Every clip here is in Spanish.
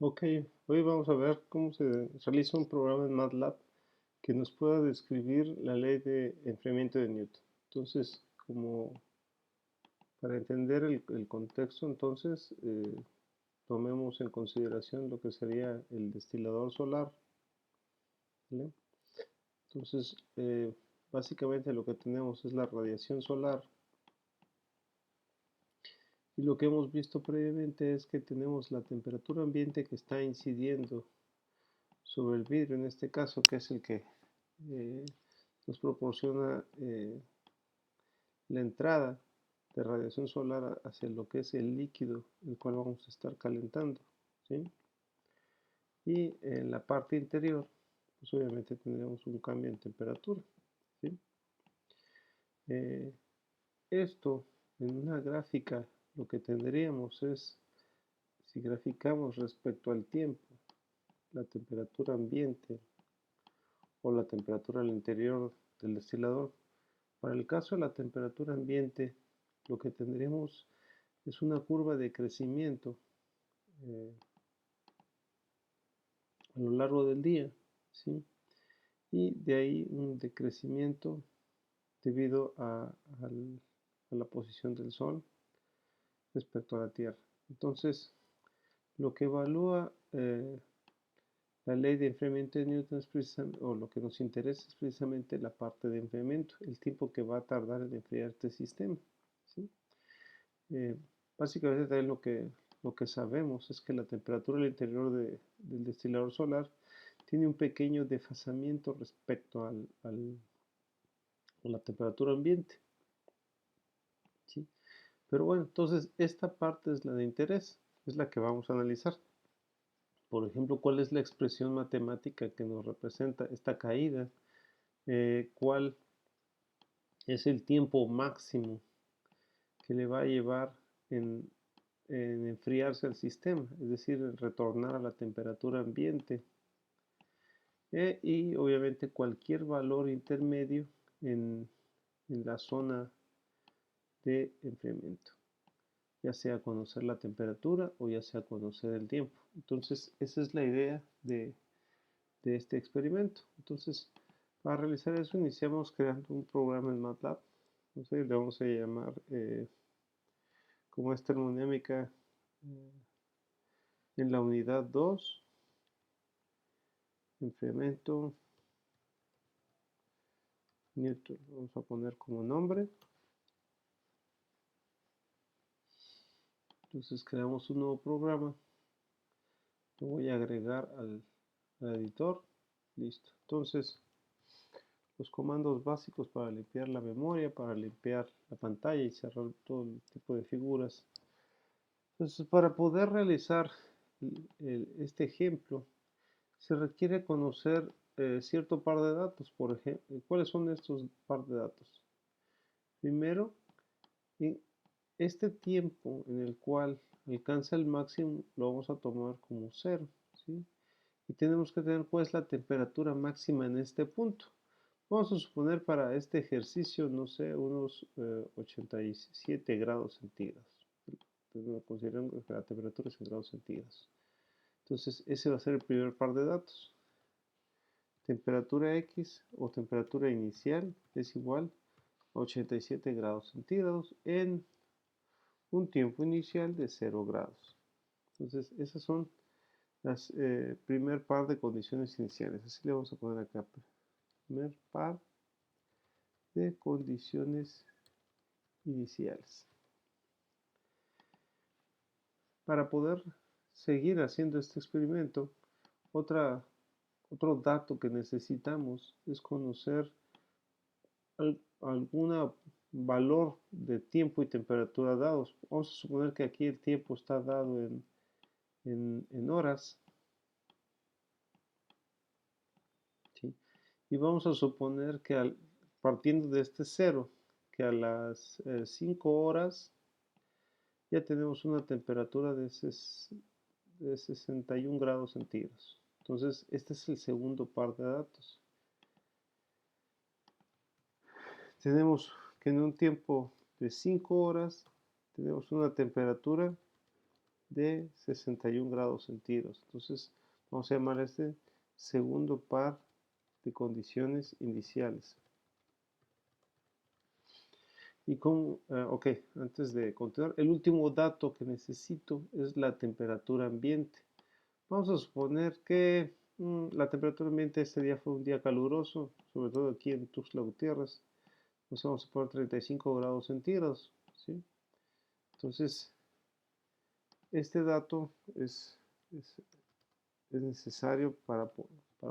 Ok, hoy vamos a ver cómo se realiza un programa en MATLAB que nos pueda describir la ley de enfriamiento de Newton. Entonces, como para entender el contexto, entonces tomemos en consideración lo que sería el destilador solar, ¿vale? Entonces, básicamente lo que tenemos es la radiación solar y lo que hemos visto previamente es que tenemos la temperatura ambiente que está incidiendo sobre el vidrio, en este caso, que es el que eh, nos proporciona la entrada de radiación solar hacia lo que es el líquido el cual vamos a estar calentando, ¿sí? Y en la parte interior, pues obviamente tendremos un cambio en temperatura, ¿sí? Eh, Esto en una gráfica lo que tendríamos es, si graficamos respecto al tiempo, la temperatura ambiente o la temperatura al interior del destilador. Para el caso de la temperatura ambiente, lo que tendremos es una curva de crecimiento eh, a lo largo del día, ¿sí? Y de ahí un decrecimiento debido a la posición del Sol respecto a la Tierra. Entonces, lo que evalúa la ley de enfriamiento de Newton es precisamente, o lo que nos interesa es precisamente la parte de enfriamiento, el tiempo que va a tardar en enfriar este sistema, ¿sí? Eh, Básicamente también lo que sabemos es que la temperatura al interior del destilador solar tiene un pequeño desfasamiento respecto a la temperatura ambiente, ¿sí? Pero bueno, entonces esta parte es la de interés, es la que vamos a analizar. Por ejemplo, ¿cuál es la expresión matemática que nos representa esta caída? ¿Cuál es el tiempo máximo que le va a llevar en enfriarse el sistema? Es decir, en retornar a la temperatura ambiente. Y obviamente cualquier valor intermedio en, en la zona de enfriamiento, ya sea conocer la temperatura o ya sea conocer el tiempo. Entonces, esa es la idea de este experimento. Entonces, para realizar eso, iniciamos creando un programa en MATLAB. Entonces, le vamos a llamar, como es termodinámica en la unidad 2, enfriamiento Newton. Vamos a poner como nombre. Entonces, creamos un nuevo programa. Lo voy a agregar al editor. Listo. Entonces, los comandos básicos para limpiar la memoria, para limpiar la pantalla y cerrar todo el tipo de figuras. Entonces, para poder realizar este ejemplo, se requiere conocer cierto par de datos. Por ejemplo, ¿cuáles son estos par de datos? Primero, este tiempo en el cual alcanza el máximo lo vamos a tomar como 0, ¿sí? Y tenemos que tener cuál es la temperatura máxima en este punto. Vamos a suponer para este ejercicio, no sé, unos 87 grados centígrados. Considerando que la temperatura es en grados centígrados. Entonces, ese va a ser el primer par de datos. Temperatura X o temperatura inicial es igual a 87 grados centígrados en un tiempo inicial de 0 grados. Entonces, esas son las primer par de condiciones iniciales. Así le vamos a poner acá. Primer par de condiciones iniciales. Para poder seguir haciendo este experimento, otro dato que necesitamos es conocer algún valor de tiempo y temperatura dados. Vamos a suponer que aquí el tiempo está dado en horas, ¿sí? Y vamos a suponer que partiendo de este cero, que a las 5 horas ya tenemos una temperatura de 61 grados centígrados. Entonces, este es el segundo par de datos. Tenemos que en un tiempo de 5 horas tenemos una temperatura de 61 grados centígrados. Entonces vamos a llamar a este segundo par de condiciones iniciales. Y con, ok, antes de continuar, el último dato que necesito es la temperatura ambiente. Vamos a suponer que la temperatura ambiente este día fue un día caluroso, sobre todo aquí en Tuxtla Gutiérrez. Nos vamos a poner 35 grados centígrados, ¿sí? Entonces, este dato es necesario para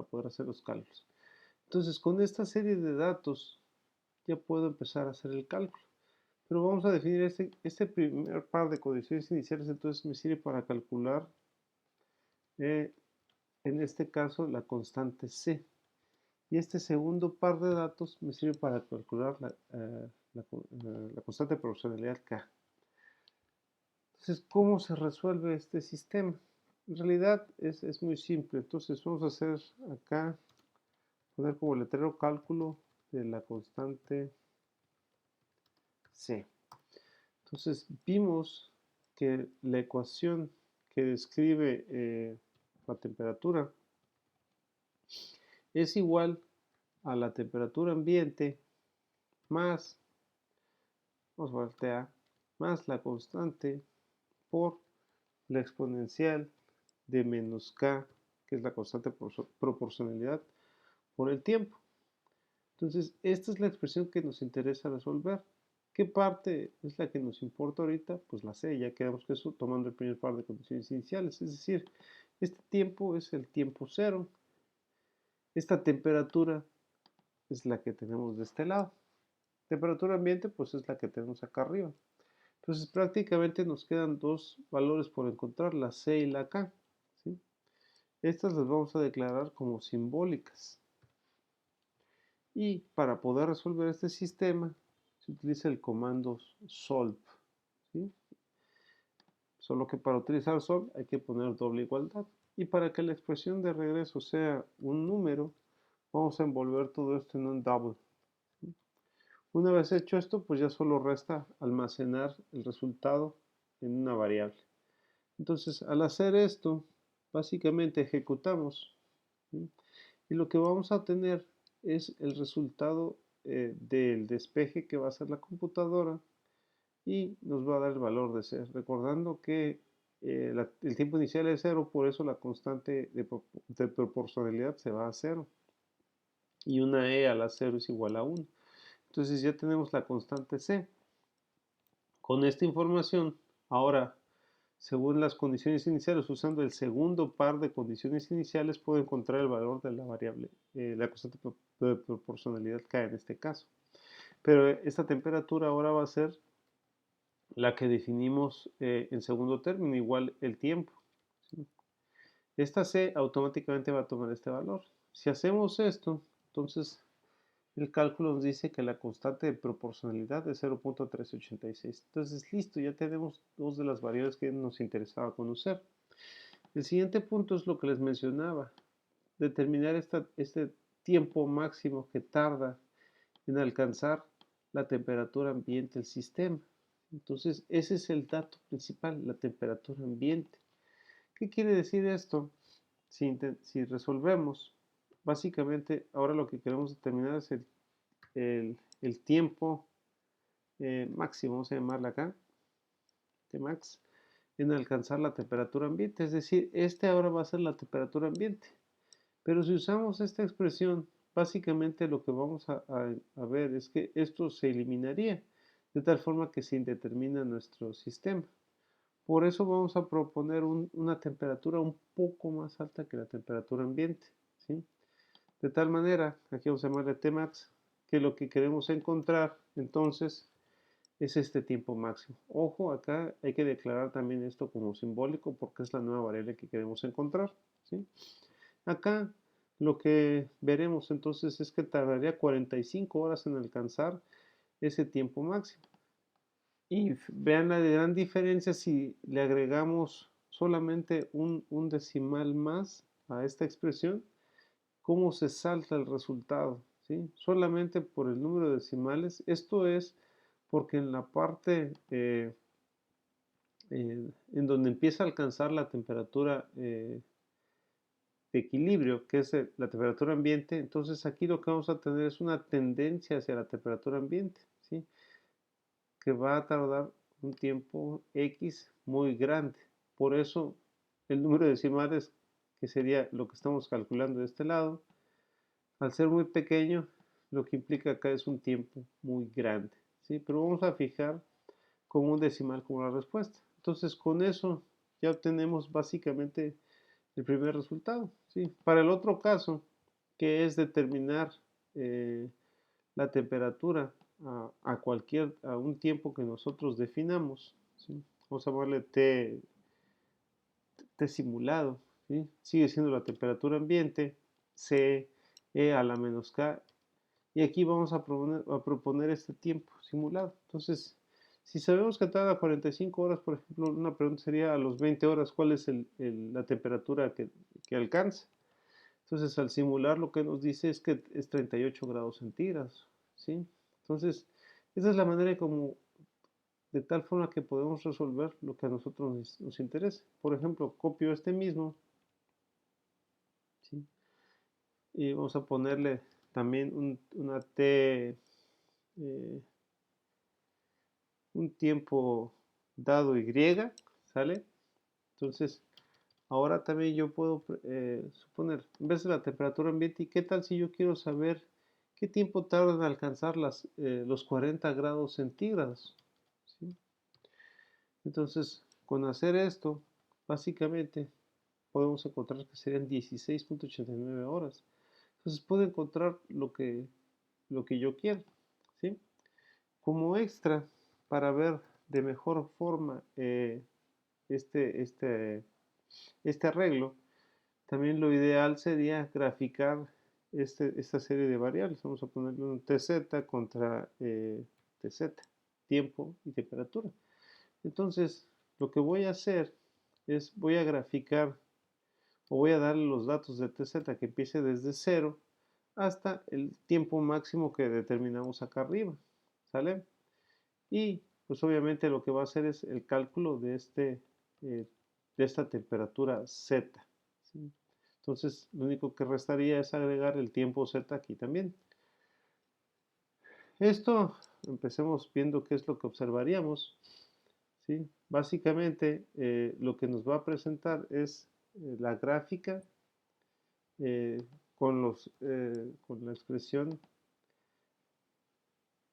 poder hacer los cálculos. Entonces, con esta serie de datos ya puedo empezar a hacer el cálculo. Pero vamos a definir este primer par de condiciones iniciales, entonces me sirve para calcular, en este caso, la constante C. Y este segundo par de datos me sirve para calcular la constante de proporcionalidad K. Entonces, ¿cómo se resuelve este sistema? En realidad es muy simple. Entonces, vamos a hacer acá, poner como letrero cálculo de la constante C. Entonces, vimos que la ecuación que describe la temperatura es igual a la temperatura ambiente más, vamos a voltear, más la constante por la exponencial de menos k, que es la constante proporcionalidad por el tiempo. Entonces, esta es la expresión que nos interesa resolver. ¿Qué parte es la que nos importa ahorita? Pues la C, ya quedamos que eso tomando el primer par de condiciones iniciales. Es decir, este tiempo es el tiempo cero. Esta temperatura es la que tenemos de este lado. Temperatura ambiente, pues es la que tenemos acá arriba. Entonces prácticamente nos quedan dos valores por encontrar, la C y la K, ¿sí? Estas las vamos a declarar como simbólicas. Y para poder resolver este sistema se utiliza el comando solve, ¿sí? Solo que para utilizar solve hay que poner doble igualdad. Y para que la expresión de regreso sea un número, vamos a envolver todo esto en un double. Una vez hecho esto, pues ya solo resta almacenar el resultado en una variable. Entonces, al hacer esto, básicamente ejecutamos, ¿sí? Y lo que vamos a tener es el resultado del despeje que va a hacer la computadora y nos va a dar el valor de C. Recordando que el tiempo inicial es 0, por eso la constante de proporcionalidad se va a 0. Y una E a la 0 es igual a 1. Entonces ya tenemos la constante C. Con esta información, ahora, según las condiciones iniciales, usando el segundo par de condiciones iniciales, puedo encontrar el valor de la variable, la constante de proporcionalidad K en este caso. Pero esta temperatura ahora va a ser la que definimos en segundo término, igual el tiempo, ¿sí? Esta C automáticamente va a tomar este valor. Si hacemos esto, entonces el cálculo nos dice que la constante de proporcionalidad es 0.386. Entonces, listo, ya tenemos dos de las variables que nos interesaba conocer. El siguiente punto es lo que les mencionaba, determinar este tiempo máximo que tarda en alcanzar la temperatura ambiente del sistema. Entonces, ese es el dato principal, la temperatura ambiente. ¿Qué quiere decir esto? Si resolvemos, básicamente ahora lo que queremos determinar es el tiempo máximo, vamos a llamarla acá, Tmax, en alcanzar la temperatura ambiente. Es decir, este ahora va a ser la temperatura ambiente. Pero si usamos esta expresión, básicamente lo que vamos a ver es que esto se eliminaría, de tal forma que se indetermina nuestro sistema. Por eso vamos a proponer una temperatura un poco más alta que la temperatura ambiente, ¿sí? De tal manera, aquí vamos a llamarle Tmax, que lo que queremos encontrar entonces es este tiempo máximo. Ojo, acá hay que declarar también esto como simbólico porque es la nueva variable que queremos encontrar, ¿sí? Acá lo que veremos entonces es que tardaría 45 horas en alcanzar ese tiempo máximo. Y vean la gran diferencia si le agregamos solamente un decimal más a esta expresión, cómo se salta el resultado, ¿sí? Solamente por el número de decimales. Esto es porque en la parte en donde empieza a alcanzar la temperatura de equilibrio, que es la temperatura ambiente, entonces aquí lo que vamos a tener es una tendencia hacia la temperatura ambiente, ¿sí? Que va a tardar un tiempo X muy grande. Por eso el número de decimales, que sería lo que estamos calculando de este lado, al ser muy pequeño, lo que implica acá es un tiempo muy grande, ¿sí? Pero vamos a fijar con un decimal como la respuesta. Entonces con eso ya obtenemos básicamente el primer resultado, ¿sí? Para el otro caso, que es determinar eh, la temperatura a un tiempo que nosotros definamos, ¿sí? Vamos a llamarle T simulado, ¿sí? Sigue siendo la temperatura ambiente, C, E a la menos K, y aquí vamos a proponer este tiempo simulado. Entonces, si sabemos que tarda 45 horas, por ejemplo, una pregunta sería a los 20 horas, ¿cuál es la temperatura que alcanza? Entonces, al simular lo que nos dice es que es 38 grados centígrados, ¿sí? Entonces, esa es la manera como, de tal forma que podemos resolver lo que a nosotros nos interesa. Por ejemplo, copio este mismo, ¿sí? Y vamos a ponerle también eh, un tiempo dado y, ¿sale? Entonces, ahora también yo puedo suponer, en vez de la temperatura ambiente, ¿y qué tal si yo quiero saber qué tiempo tarda en alcanzar los 40 grados centígrados? ¿Sí? Entonces, con hacer esto, básicamente podemos encontrar que serían 16.89 horas. Entonces, puedo encontrar lo que yo quiero, ¿sí? Como extra, para ver de mejor forma este, este, este arreglo, también lo ideal sería graficar esta serie de variables. Vamos a ponerle un TZ contra TZ, tiempo y temperatura. Entonces, lo que voy a hacer es, voy a graficar o voy a darle los datos de TZ que empiece desde 0 hasta el tiempo máximo que determinamos acá arriba, ¿sale? Y pues obviamente lo que va a hacer es el cálculo de esta temperatura Z, ¿sí? Entonces lo único que restaría es agregar el tiempo Z aquí también. Esto, empecemos viendo qué es lo que observaríamos, ¿sí? Básicamente lo que nos va a presentar es la gráfica eh, con la expresión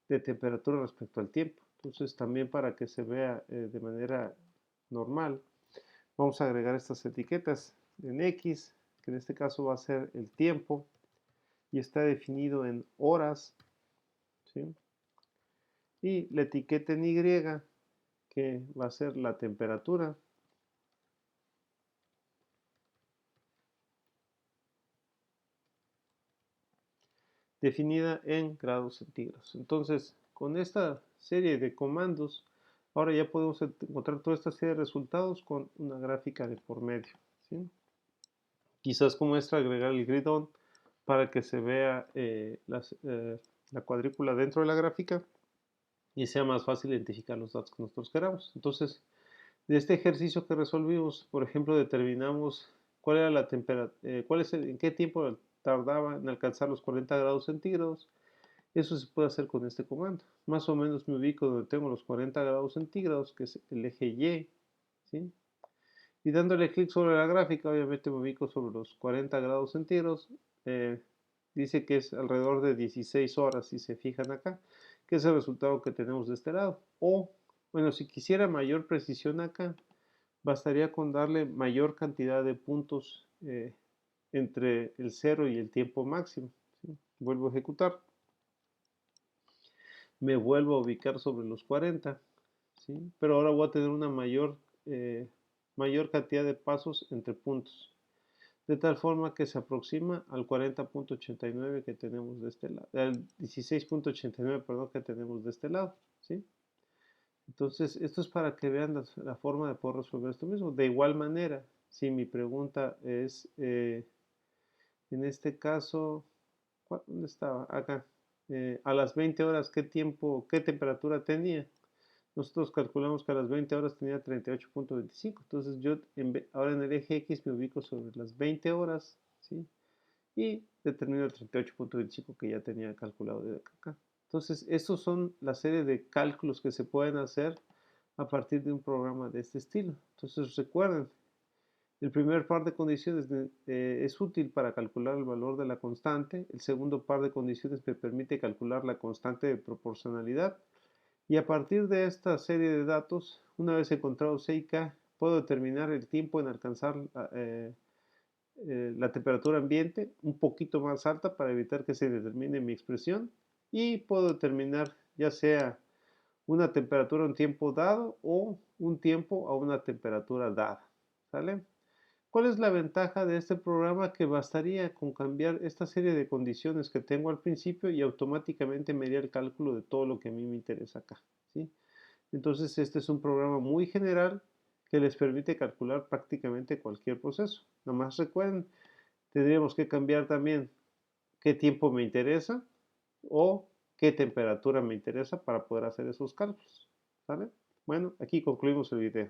de temperatura respecto al tiempo. Entonces también para que se vea de manera normal, vamos a agregar estas etiquetas en X, que en este caso va a ser el tiempo, y está definido en horas, ¿sí? Y la etiqueta en Y, que va a ser la temperatura, definida en grados centígrados. Entonces, con esta serie de comandos, ahora ya podemos encontrar toda esta serie de resultados con una gráfica de por medio, ¿sí? Quizás como extra agregar el grid on para que se vea la cuadrícula dentro de la gráfica y sea más fácil identificar los datos que nosotros queramos. Entonces, de este ejercicio que resolvimos, por ejemplo, determinamos cuál era la temperatura, en qué tiempo tardaba en alcanzar los 40 grados centígrados. Eso se puede hacer con este comando. Más o menos me ubico donde tengo los 40 grados centígrados, que es el eje Y, ¿sí? Y dándole clic sobre la gráfica, obviamente me ubico sobre los 40 grados centígrados. Eh, Dice que es alrededor de 16 horas, si se fijan acá, que es el resultado que tenemos de este lado. O, bueno, si quisiera mayor precisión acá, bastaría con darle mayor cantidad de puntos entre el 0 y el tiempo máximo, ¿sí? Vuelvo a ejecutar. Me vuelvo a ubicar sobre los 40, ¿sí? Pero ahora voy a tener una mayor cantidad de pasos entre puntos, de tal forma que se aproxima al 40.89 que tenemos de este lado, al 16.89, perdón, que tenemos de este lado, ¿sí? Entonces, esto es para que vean la forma de poder resolver esto mismo. De igual manera, si mi pregunta es, en este caso, ¿dónde estaba? Acá. A las 20 horas, ¿qué temperatura tenía? nosotros calculamos que a las 20 horas tenía 38.25. Entonces yo ahora en el eje X me ubico sobre las 20 horas, ¿sí? Y determino el 38.25 que ya tenía calculado de acá. Entonces, estos son la serie de cálculos que se pueden hacer a partir de un programa de este estilo. Entonces, recuerden, el primer par de condiciones es útil para calcular el valor de la constante. El segundo par de condiciones me permite calcular la constante de proporcionalidad. Y a partir de esta serie de datos, una vez encontrado C y K, puedo determinar el tiempo en alcanzar la temperatura ambiente un poquito más alta para evitar que se determine mi expresión. Y puedo determinar ya sea una temperatura a un tiempo dado o un tiempo a una temperatura dada. ¿Sale? ¿Cuál es la ventaja de este programa? Que bastaría con cambiar esta serie de condiciones que tengo al principio y automáticamente me haría el cálculo de todo lo que a mí me interesa acá, ¿sí? Entonces este es un programa muy general que les permite calcular prácticamente cualquier proceso. Nomás recuerden, tendríamos que cambiar también qué tiempo me interesa o qué temperatura me interesa para poder hacer esos cálculos, ¿vale? Bueno, aquí concluimos el video.